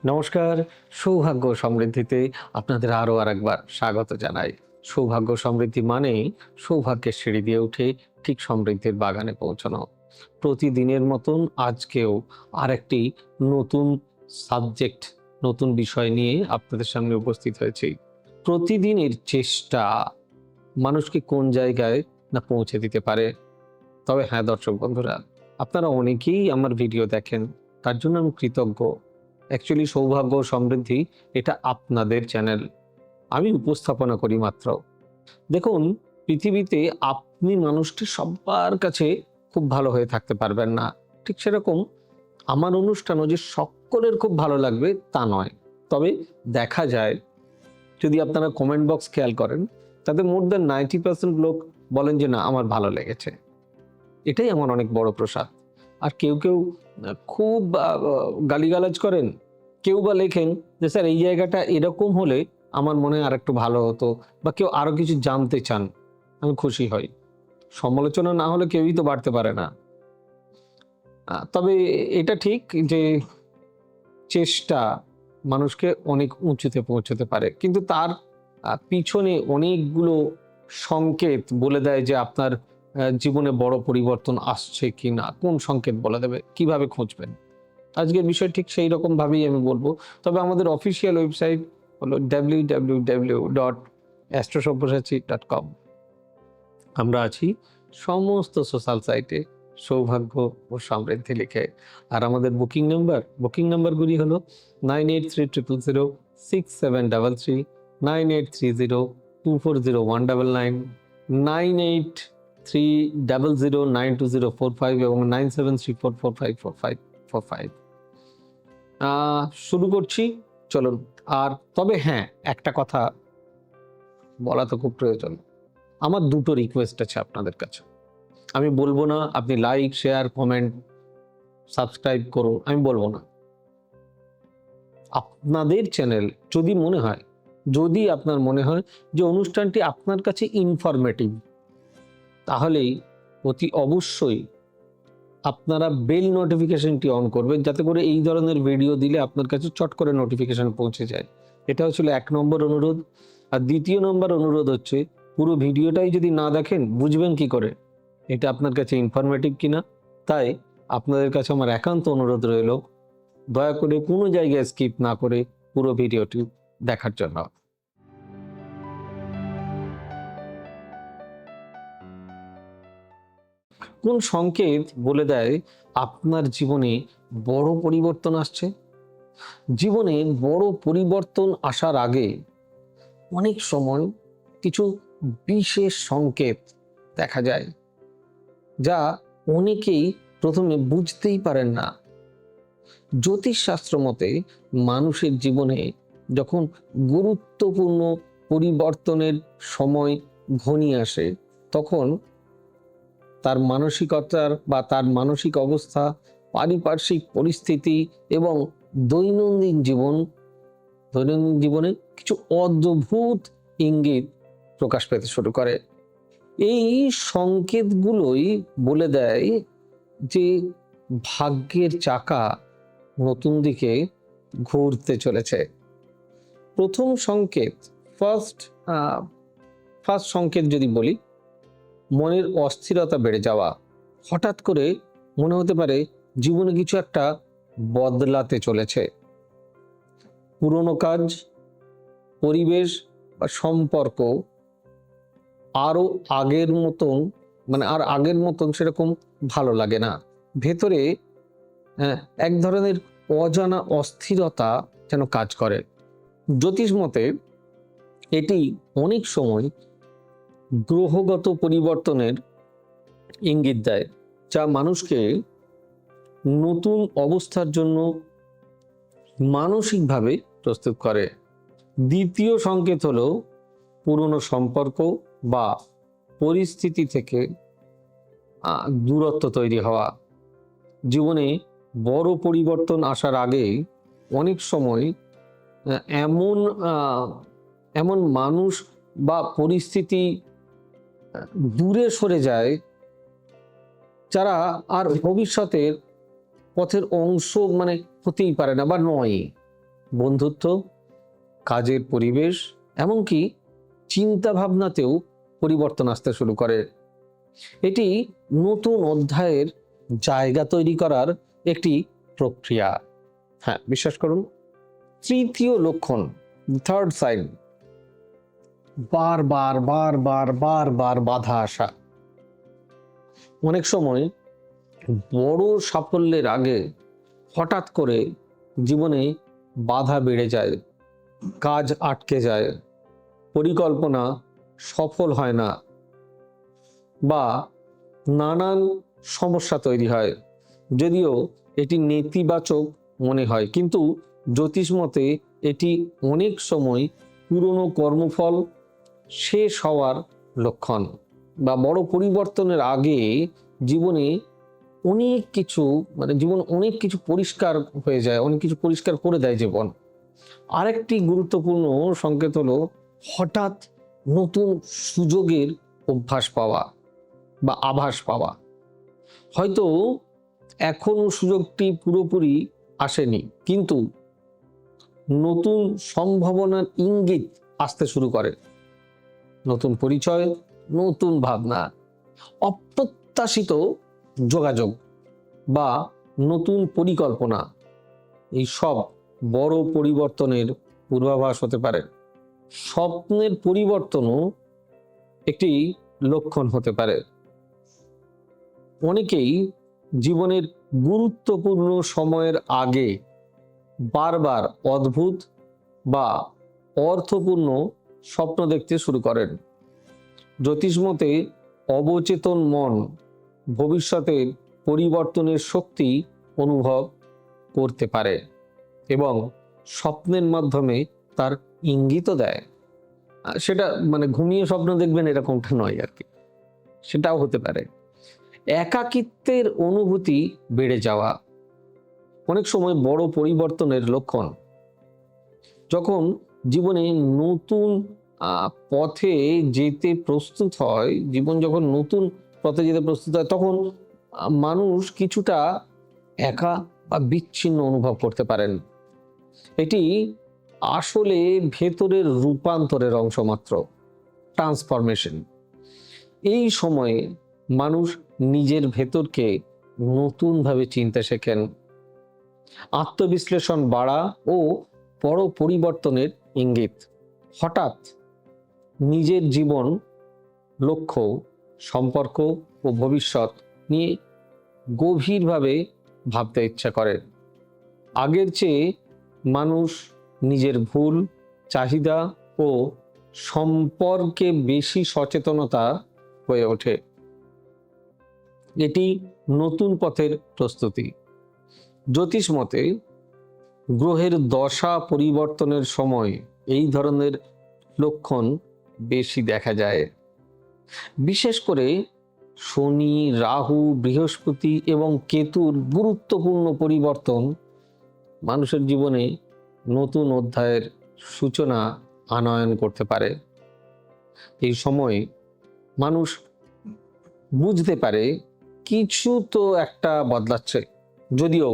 নমস্কার। সৌভাগ্য সমৃদ্ধিতে আপনাদের আরও আরেকবার স্বাগত জানাই। সৌভাগ্য সমৃদ্ধি মানেই সৌভাগ্যের সিঁড়ি দিয়ে উঠে ঠিক সমৃদ্ধির বাগানে পৌঁছানো। প্রতিদিনের মতন আজকেও আরেকটি নতুন সাবজেক্ট, নতুন বিষয় নিয়ে আপনাদের সামনে উপস্থিত হয়েছি। প্রতিদিনের চেষ্টা মানুষকে কোন জায়গায় না পৌঁছে দিতে পারে। তবে হ্যাঁ দর্শক বন্ধুরা, আপনারা অনেকেই আমার ভিডিও দেখেন, তার জন্য আমি কৃতজ্ঞ। অ্যাকচুয়ালি সৌভাগ্য ও সমৃদ্ধি এটা আপনাদের চ্যানেল, আমি উপস্থাপনা করি মাত্র। দেখুন, পৃথিবীতে আপনি মানুষটি সবার কাছে খুব ভালো হয়ে থাকতে পারবেন না, ঠিক সেরকম আমার অনুষ্ঠানও যে সকলের খুব ভালো লাগবে তা নয়। তবে দেখা যায়, যদি আপনারা কমেন্ট বক্স খেয়াল করেন, তাতে মোর দ্যান 90% লোক বলেন যে না আমার ভালো লেগেছে। এটাই আমার অনেক বড় প্রসাদ। আর কেউ কেউ খুব গালিগালাজ করেন, কেউ বা লেখেন যে স্যার এই জায়গাটা এরকম হলে আমার মনে হয় আরেকটু ভালো হতো, বা কেউ আরো কিছু জানতে চান, আমি খুশি হই। সমালোচনা না হলে কেউই তো বাড়তে পারে না। তবে এটা ঠিক যে চেষ্টা মানুষকে অনেক উঁচুতে পৌঁছতে পারে, কিন্তু তার পিছনে অনেকগুলো সংকেত বলে দেয় যে আপনার জীবনে বড় পরিবর্তন আসছে কি না। কোন সংকেত বলে দেবে, কিভাবে খুঁজবেন? আজকের বিষয় ঠিক সেই রকম ভাবেই আমি বলবো। তবে আমাদের অফিসিয়াল ওয়েবসাইট হলো www.astrosaব্যসাচী.com। আমরা আছি সমস্ত সোশ্যাল সাইটে সৌভাগ্য ও সমৃদ্ধি লিখে। আর আমাদের বুকিং নাম্বারগুলি হলো 9830006733, 9830240199, 9830092045 এবং 9734454545। শুরু করছি, চলুন। আর তবে হ্যাঁ, একটা কথা বলা তো খুব প্রয়োজন। আমার দুটো রিকোয়েস্ট আছে আপনাদের কাছে। আমি বলবো না আপনি লাইক, শেয়ার, কমেন্ট, সাবস্ক্রাইব করুন, আমি বলবো না। আপনাদের চ্যানেল যদি আপনার মনে হয় যে অনুষ্ঠানটি আপনার কাছে ইনফরমেটিভ, তাহলেই অতি অবশ্যই আপনারা বেল নোটিফিকেশনটি অন করবেন, যাতে করে এই ধরনের ভিডিও দিলে আপনার কাছে চট করে নোটিফিকেশন পৌঁছে যায়। এটা হচ্ছিল 1 নম্বর অনুরোধ। আর 2য় নম্বর অনুরোধ হচ্ছে, পুরো ভিডিওটাই যদি না দেখেন বুঝবেন কি করে এটা আপনার কাছে ইনফরমেটিভ কিনা। তাই আপনাদের কাছে আমার একান্ত অনুরোধ রইল, দয়া করে কোনো জায়গায় স্কিপ না করে পুরো ভিডিওটি দেখার জন্য। কোন সংকেত বলে দেয় আপনার জীবনে বড় পরিবর্তন আসছে? জীবনে বড় পরিবর্তন আসার আগে অনেক সময় কিছু বিশেষ সংকেত দেখা যায়, যা অনেকেই প্রথমে বুঝতেই পারেন না। জ্যোতিষশাস্ত্র মতে মানুষের জীবনে যখন গুরুত্বপূর্ণ পরিবর্তনের সময় ঘনিয়ে আসে, তখন তার মানসিকতার বা তার মানসিক অবস্থা, পারিপার্শ্বিক পরিস্থিতি এবং দৈনন্দিন জীবনে কিছু অদ্ভুত ইঙ্গিত প্রকাশ পেতে শুরু করে। এই সংকেতগুলোই বলে দেয় যে ভাগ্যের চাকা নতুন দিকে ঘুরতে চলেছে। প্রথম সংকেত, ফার্স্ট সংকেত যদি বলি, মনের অস্থিরতা বেড়ে যাওয়া। হঠাৎ করে মনে হতে পারে জীবনে কিছু একটা বদলাতে চলেছে। পুরনো কাজ, পরিবেশ বা সম্পর্ক আরো আগের মতন আগের মতন সেরকম ভালো লাগে না। ভেতরে এক ধরনের অজানা অস্থিরতা যেন কাজ করে। জ্যোতিষ মতে এটি অনেক সময় গ্রহগত পরিবর্তনের ইঙ্গিত দেয়, যা মানুষকে নতুন অবস্থার জন্য মানসিকভাবে প্রস্তুত করে। দ্বিতীয় সংকেত হলো পুরনো সম্পর্ক বা পরিস্থিতি থেকে দূরত্ব তৈরি হওয়া। জীবনে বড় পরিবর্তন আসার আগে অনেক সময় এমন এমন মানুষ বা পরিস্থিতি দূরে সরে যায়, যারা আর ভবিষ্যতের পথের অংশ হতেই পারে না বা নয়। বন্ধুত্ব, কাজের পরিবেশ, এমনকি চিন্তা ভাবনাতেও পরিবর্তন আসতে শুরু করে। এটি নতুন অধ্যায়ের জায়গা তৈরি করার একটি প্রক্রিয়া। হ্যাঁ, বিশ্বাস করুন, তৃতীয় লক্ষণ, থার্ড সাইন, বারবার বারবার বারবার বাধা আসা। অনেক সময় বড় সাফল্যের আগে হঠাৎ করে জীবনে বাধা বেড়ে যায়, কাজ আটকে যায়, পরিকল্পনা সফল হয় না, বা নানান সমস্যা তৈরি হয়। যদিও এটি নেতিবাচক মনে হয়, কিন্তু জ্যোতিষ মতে এটি অনেক সময় পুরনো কর্মফল শেষ হওয়ার লক্ষণ, বা বড় পরিবর্তনের আগে জীবনে জীবন অনেক কিছু পরিষ্কার হয়ে যায়, অনেক কিছু পরিষ্কার করে দেয় জীবন। আরেকটি গুরুত্বপূর্ণ সংকেত হলো হঠাৎ নতুন সুযোগের অভ্যাস পাওয়া বা আভাস পাওয়া। হয়তো এখনো সুযোগটি পুরোপুরি আসেনি, কিন্তু নতুন সম্ভাবনার ইঙ্গিত আসতে শুরু করে। নতুন পরিচয়, নতুন ভাবনা, অপ্রত্যাশিত যোগাযোগ বা নতুন পরিকল্পনা, এই সব বড় পরিবর্তনের পূর্বাভাস হতে পারে। স্বপ্নের পরিবর্তনও একটি লক্ষণ হতে পারে। অনেকেই জীবনের গুরুত্বপূর্ণ সময়ের আগে বারবার অদ্ভুত বা অর্থপূর্ণ স্বপ্ন দেখতে শুরু করেন। জ্যোতিষমতে অবচেতন মন ভবিষ্যতের পরিবর্তনের শক্তি অনুভব করতে পারে এবং স্বপ্নের মাধ্যমে তার ইঙ্গিতও দেয়। সেটা ঘুমিয়ে স্বপ্ন দেখবেন এরকমটা নয় আর কি, সেটাও হতে পারে। একাকিত্বের অনুভূতি বেড়ে যাওয়া অনেক সময় বড় পরিবর্তনের লক্ষণ। যখন জীবনে নতুন পথে যেতে প্রস্তুত হয়, জীবন যখন নতুন পথে যেতে প্রস্তুত হয়, তখন মানুষ কিছুটা একা বা বিচ্ছিন্ন অনুভব করতে পারেন। এটি আসলে ভেতরের রূপান্তরের অংশ মাত্র, ট্রান্সফরমেশন। এই সময়ে মানুষ নিজের ভেতরকে নতুনভাবে চিনতে শেখেন, আত্মবিশ্লেষণ বাড়া ও বড় পরিবর্তনের ইঙ্গিত। হঠাৎ নিজের জীবন, লক্ষ্য, সম্পর্ক ও ভবিষ্যৎ নিয়ে গভীরভাবে ভাবতে ইচ্ছা করে। আগের চেয়ে মানুষ নিজের ভুল, চাহিদা ও সম্পর্কে বেশি সচেতনতা হয়ে ওঠে। এটি নতুন পথের প্রস্তুতি। জ্যোতিষ মতে গ্রহের দশা পরিবর্তনের সময় এই ধরনের লক্ষণ বেশি দেখা যায়। বিশেষ করে শনি, রাহু, বৃহস্পতি এবং কেতুর গুরুত্বপূর্ণ পরিবর্তন মানুষের জীবনে নতুন অধ্যায়ের সূচনা আনয়ন করতে পারে। এই সময় মানুষ বুঝতে পারে কিছু তো একটা বদলাচ্ছে, যদিও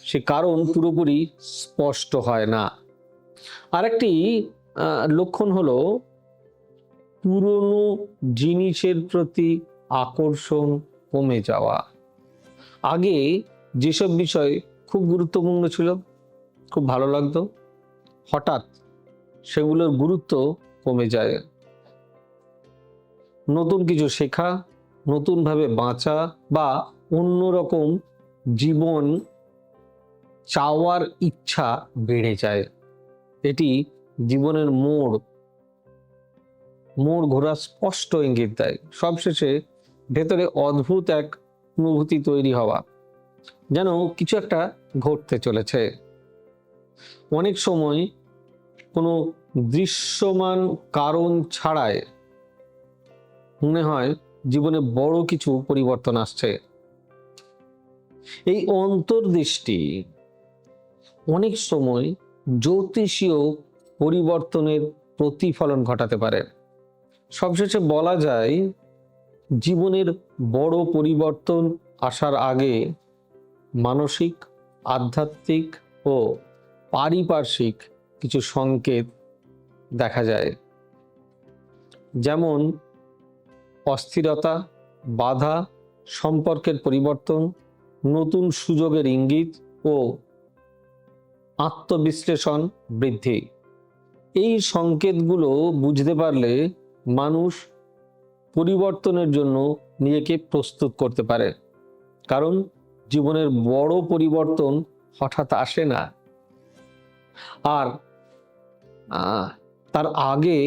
সে কারণ পুরোপুরি স্পষ্ট হয় না। আরেকটি লক্ষণ হলো পুরনো জিনিসের প্রতি আকর্ষণ কমে যাওয়া। আগে যেসব বিষয় খুব গুরুত্বপূর্ণ ছিল, খুব ভালো লাগতো, হঠাৎ সেগুলোর গুরুত্ব কমে যায়। নতুন কিছু শেখা, নতুনভাবে বাঁচা বা অন্যরকম জীবন চাওয়ার ইচ্ছা বেড়ে যায়। এটি জীবনের মোড় ঘোরার স্পষ্ট ইঙ্গিত দেয়। সবশেষে ভেতরে অদ্ভুত এক অনুভূতি তৈরি হওয়া, যেন কিছু একটা ঘটতে চলেছে। অনেক সময় কোনো দৃশ্যমান কারণ ছাড়াই মনে হয় জীবনে বড় কিছু পরিবর্তন আসছে। এই অন্তর্দৃষ্টি অনেক সময় জ্যোতিষীয় পরিবর্তনের প্রতিফলন ঘটাতে পারে। সবশেষে বলা যায়, জীবনের বড় পরিবর্তন আসার আগে মানসিক, আধ্যাত্মিক ও পারিপার্শ্বিক কিছু সংকেত দেখা যায়, যেমন অস্থিরতা, বাধা, সম্পর্কের পরিবর্তন, নতুন সুযোগের ইঙ্গিত ও আত্মবিশ্লেষণ বৃদ্ধি। এই সংকেতগুলো বুঝতে পারলে মানুষ পরিবর্তনের জন্য নিজেকে প্রস্তুত করতে পারে, কারণ জীবনের বড় পরিবর্তন হঠাৎ আসে না, আর তার আগে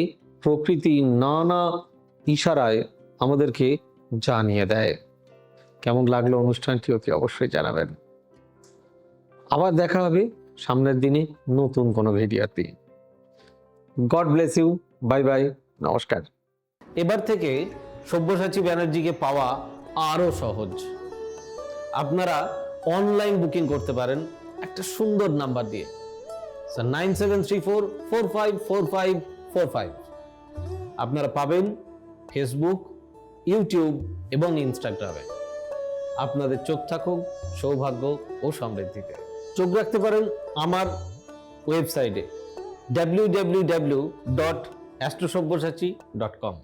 প্রকৃতি নানা ইশারায় আমাদেরকে জানিয়ে দেয়। কেমন লাগলো অনুষ্ঠানটি অতি অবশ্যই জানাবেন। আবার দেখা হবে সামনের দিনে নতুন কোনো ভিডিওতে। God bless you, bye bye, নমস্কার। এবার থেকে সব্যসাচী ব্যানার্জিকে পাওয়া আরো সহজ। আপনারা অনলাইন বুকিং করতে পারেন একটা সুন্দর নাম্বার দিয়ে, 9734454545। আপনারা পাবেন ফেসবুক, ইউটিউব এবং ইনস্টাগ্রামে। আপনাদের চোখ থাকুক সৌভাগ্য ও সমৃদ্ধিতে। চোখ রাখতে পারেন আমার ওয়েবসাইটে www.astrosabbyasachi.com।